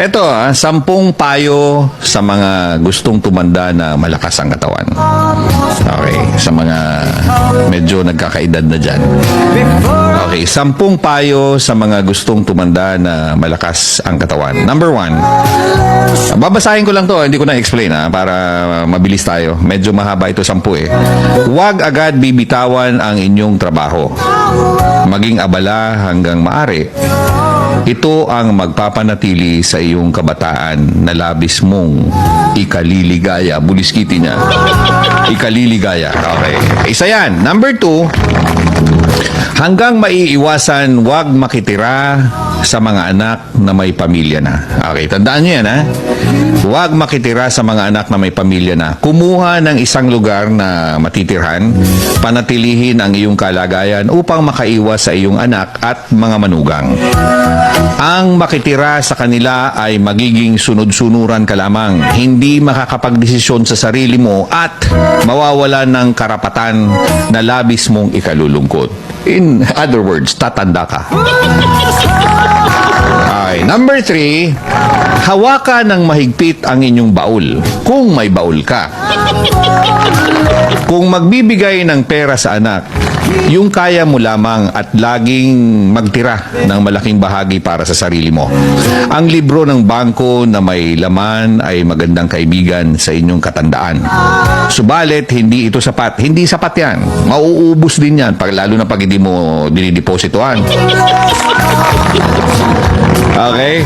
Eto, 10 payo sa mga gustong tumanda na malakas ang katawan. Okay, sa mga medyo nagkakaedad na dyan. Okay, 10 payo sa mga gustong tumanda na malakas ang katawan. Number 1, babasahin ko lang to, hindi ko na explain para mabilis tayo. Medyo mahaba ito 10 eh. Huwag agad bibitawan ang inyong trabaho. Maging abala hanggang maaari. Ito ang magpapanatili sa iyong kabataan na labis mong ikaliligaya. Buliskiti niya. Ikaliligaya. Okay. Isa yan. Number 2, hanggang maiiwasan, huwag makitira sa mga anak na may pamilya na. Okay, tandaan niyo yan Huwag makitira sa mga anak na may pamilya na. Kumuha ng isang lugar na matitirhan, panatilihin ang iyong kalagayan upang makaiwas sa iyong anak at mga manugang. Ang makitira sa kanila ay magiging sunod-sunuran ka lamang, hindi makakapagdesisyon sa sarili mo at mawawalan ng karapatan na labis mong ikalulungkot. In other words, tatanda ka. Okay. Number 3, hawakan ng mahigpit ang inyong baul, kung may baul ka. Kung magbibigay ng pera sa anak, yung kaya mo lamang at laging magtira ng malaking bahagi para sa sarili mo. Ang libro ng bangko na may laman ay magandang kaibigan sa inyong katandaan. Subalit, hindi ito sapat. Hindi sapat yan. Mauubos din yan, lalo na pag hindi mo dinidepositoan. Okay?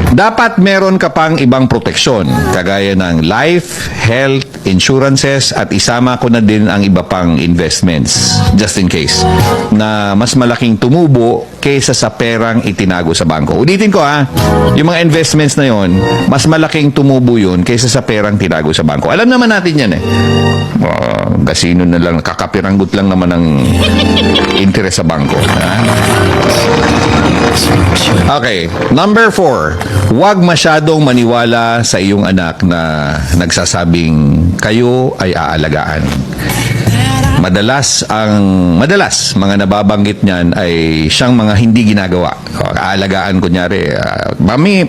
Dapat meron ka pang ibang proteksyon, kagaya ng life, health, insurances, at isama ko na din ang iba pang investments, just in case, na mas malaking tumubo kaysa sa perang itinago sa bangko. Ulitin ko yung mga investments na yon, mas malaking tumubo yun kaysa sa perang tinago sa bangko. Alam naman natin yan kasino na lang, kakapiranggut lang naman ang interest sa bangko. Okay, number 4, huwag masyadong maniwala sa iyong anak na nagsasabing kayo ay aalagaan. Madalas mga nababanggit niyan ay siyang mga hindi ginagawa. Aalagaan kunyari, mami,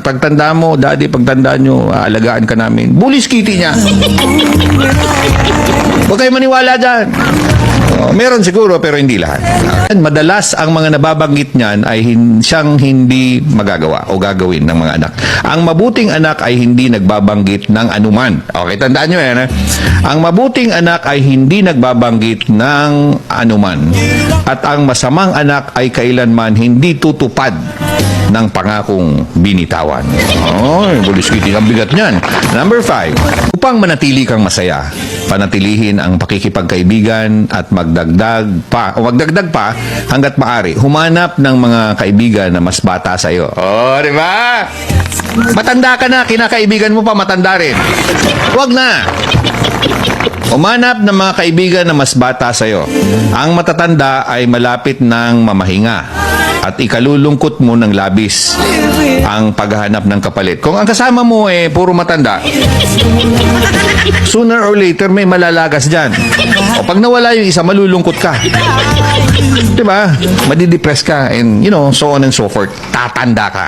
pagtanda mo, daddy, pagtanda nyo, aalagaan ka namin. Buliskiti niya. Huwag kayo maniwala dyan. Meron siguro pero hindi lahat. Madalas ang mga nababanggit niyan ay siyang hindi magagawa o gagawin ng mga anak. Ang mabuting anak ay hindi nagbabanggit ng anuman. Okay, tandaan nyo yan. Ang mabuting anak ay hindi nagbabanggit ng anuman. At ang masamang anak ay kailanman hindi tutupad ng pangakong binitawan. Buliskiti ang bigat niyan. Number 5, upang manatili kang masaya, panatilihin ang pakikipagkaibigan at magdagdag pa hanggat maaari. Humanap ng mga kaibigan na mas bata sa iyo. Di ba? Matanda ka na, kinakaibigan mo pa matanda rin. Huwag na. Humanap ng mga kaibigan na mas bata sa iyo. Ang matatanda ay malapit ng mamahinga at ikalulungkot mo ng labis ang paghahanap ng kapalit. Kung ang kasama mo puro matanda, sooner or later may malalagas dyan. O pag nawala yung isa, malulungkot ka. Diba? Madidepress ka and so on and so forth. Tatanda ka.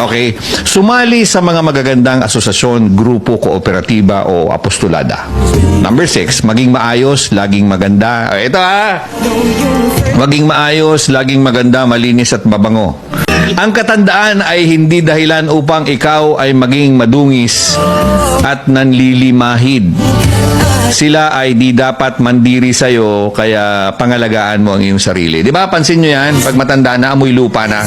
Okay? Sumali sa mga magagandang asosasyon, grupo, kooperatiba o apostolada. Number 6, maging maayos, laging maganda. Ito maging maayos, laging maganda, malinis at mabango. Ang katandaan ay hindi dahilan upang ikaw ay maging madungis at nanlilimahid. Sila ay di dapat mandiri sa'yo, kaya pangalagaan mo ang iyong sarili. Di ba? Pansin nyo yan? Pag matanda na, amoy lupa na.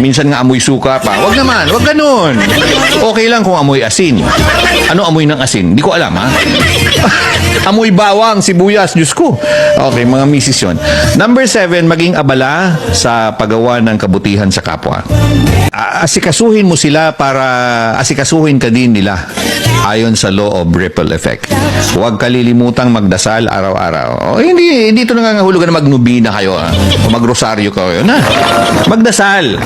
Minsan nga amoy suka pa. Wag naman, wag ganun. Okay lang kung amoy asin. Ano amoy ng asin? Di ko alam, Amoy bawang, sibuyas, Diyos ko. Okay, mga misis yun. Number 7, maging abala sa paggawa ng kabutihan sa kapwa. Asikasuhin mo sila para asikasuhin ka din nila ayon sa law of ripple effect. Huwag kalilimutang magdasal araw-araw. Hindi ito nangangahulugan na magnubina kayo o magrosaryo kayo na. Magdasal.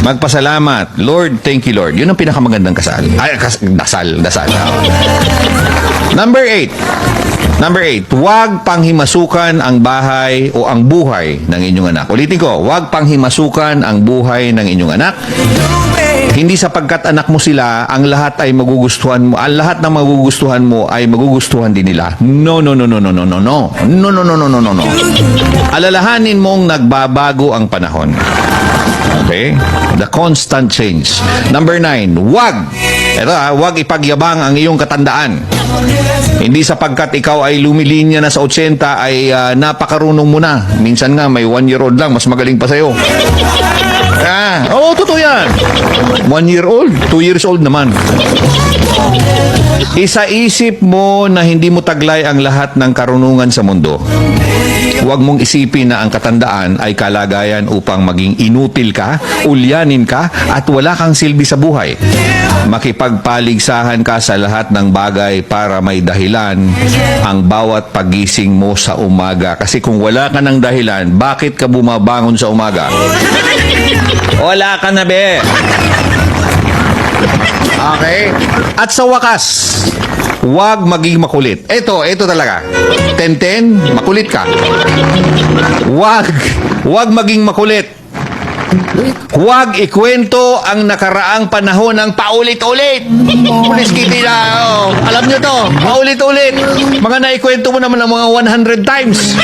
Magpasalamat. Lord, thank you Lord. Yun ang pinakamagandang dasal. Number 8. Number 8, huwag panghimasukan ang bahay o ang buhay ng inyong anak. Ulitin ko, huwag panghimasukan ang buhay ng inyong anak. Hindi sapagkat anak mo sila, ang lahat ay magugustuhan mo. Ang lahat ng magugustuhan mo ay magugustuhan din nila. No, no, no, no, no, no, no, no. No, no, no, no, no, no, no. Alalahanin mong nagbabago ang panahon. Okay? The constant change. Number 9, huwag. Ito huwag ipagyabang ang iyong katandaan. Hindi sapagkat ikaw ay lumilinya na sa 80 ay napakarunong mo na. Minsan nga may 1-year-old lang, mas magaling pa sa'yo. Totoo yan. 1-year-old, 2 years old naman. Isa-isip mo na hindi mo taglay ang lahat ng karunungan sa mundo. Huwag mong isipin na ang katandaan ay kalagayan upang maging inutil ka, ulyanin ka, at wala kang silbi sa buhay. Makipagpaligsahan ka sa lahat ng bagay para may dahilan ang bawat pagising mo sa umaga. Kasi kung wala ka ng dahilan, bakit ka bumabangon sa umaga? Wala ka na, be. Okay? At sa wakas, huwag maging makulit. Ito talaga. 10-10, makulit ka. Huwag maging makulit. Huwag ikwento ang nakaraang panahon ng paulit-ulit. Pulis kitty na, alam nyo to, paulit-ulit. Mga naikwento mo naman ng mga 100 times.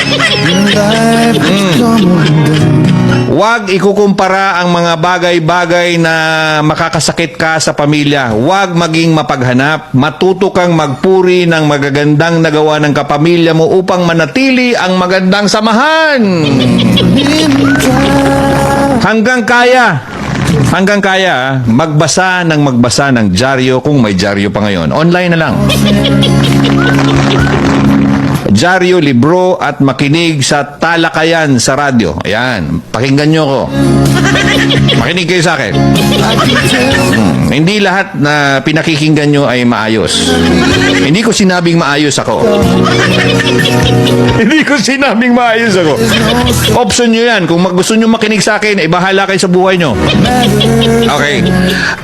Huwag ikukumpara ang mga bagay-bagay na makakasakit ka sa pamilya. Huwag maging mapaghanap. Matuto kang magpuri ng magagandang nagawa ng kapamilya mo upang manatili ang magandang samahan. Hanggang kaya, magbasa ng dyaryo kung may dyaryo pa ngayon. Online na lang. Dyaryo, libro, at makinig sa talakayan sa radyo. Ayan, pakinggan nyo ko. Makinig kayo sa akin. Hindi lahat na pinakikinggan nyo ay maayos. Hindi ko sinabing maayos ako. Hindi ko sinabing maayos ako. Option nyo yan. Kung gusto nyo makinig sa akin, bahala kayo sa buhay nyo. Okay.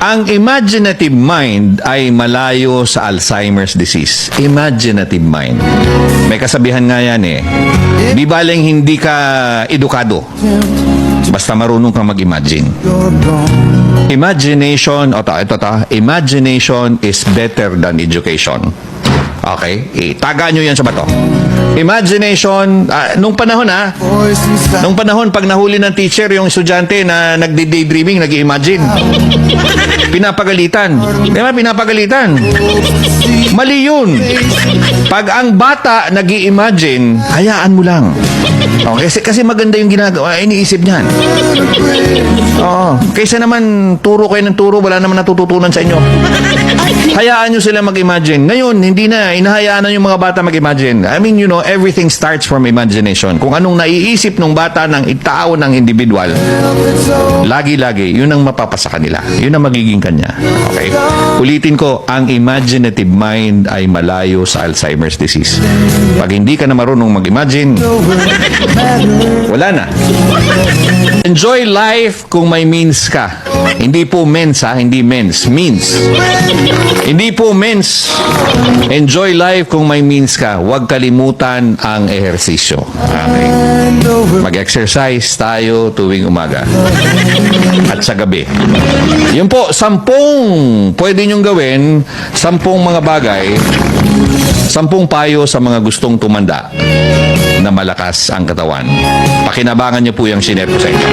Ang imaginative mind ay malayo sa Alzheimer's disease. Imaginative mind. May kasabihan nga yan Di baling hindi ka edukado. Basta marunong kang mag-imagine. Imagination is better than education. Okay? Itaga nyo yan sa bato. Imagination, nung panahon, pag nahuli ng teacher yung estudyante na nagdi-daydreaming, nag-imagine. Pinapagalitan. Diba? Pinapagalitan. Mali yun. Pag ang bata nag-imagine, hayaan mo lang. Kasi maganda yung ginagawa, iniisip niyan. Kaysa naman turo kayo ng turo, wala naman natututunan sa inyo. Hayaan nyo sila mag-imagine. Ngayon, hindi na, inahayaan na yung mga bata mag-imagine. I mean, everything starts from imagination. Kung anong naiisip ng bata, ng tao, ng individual, lagi-lagi, yun ang mapapasa kanila. Yun ang magiging kanya. Okay? Ulitin ko, ang imaginative mind ay malayo sa Alzheimer's disease. Pag hindi ka na marunong mag-imagine, wala na. Enjoy life kung may means ka. Hindi po mens hindi mens. Means. Hindi po mens. Enjoy life kung may means ka. Huwag kalimutan ang ehersisyo. Okay. Mag-exercise tayo tuwing umaga. At sa gabi. Yun po, 10 pwede nyong gawin, 10 mga bagay, 10 payo sa mga gustong tumanda na malakas ang katawan. Pakinabangan niyo po yung sinare ko sa inyo.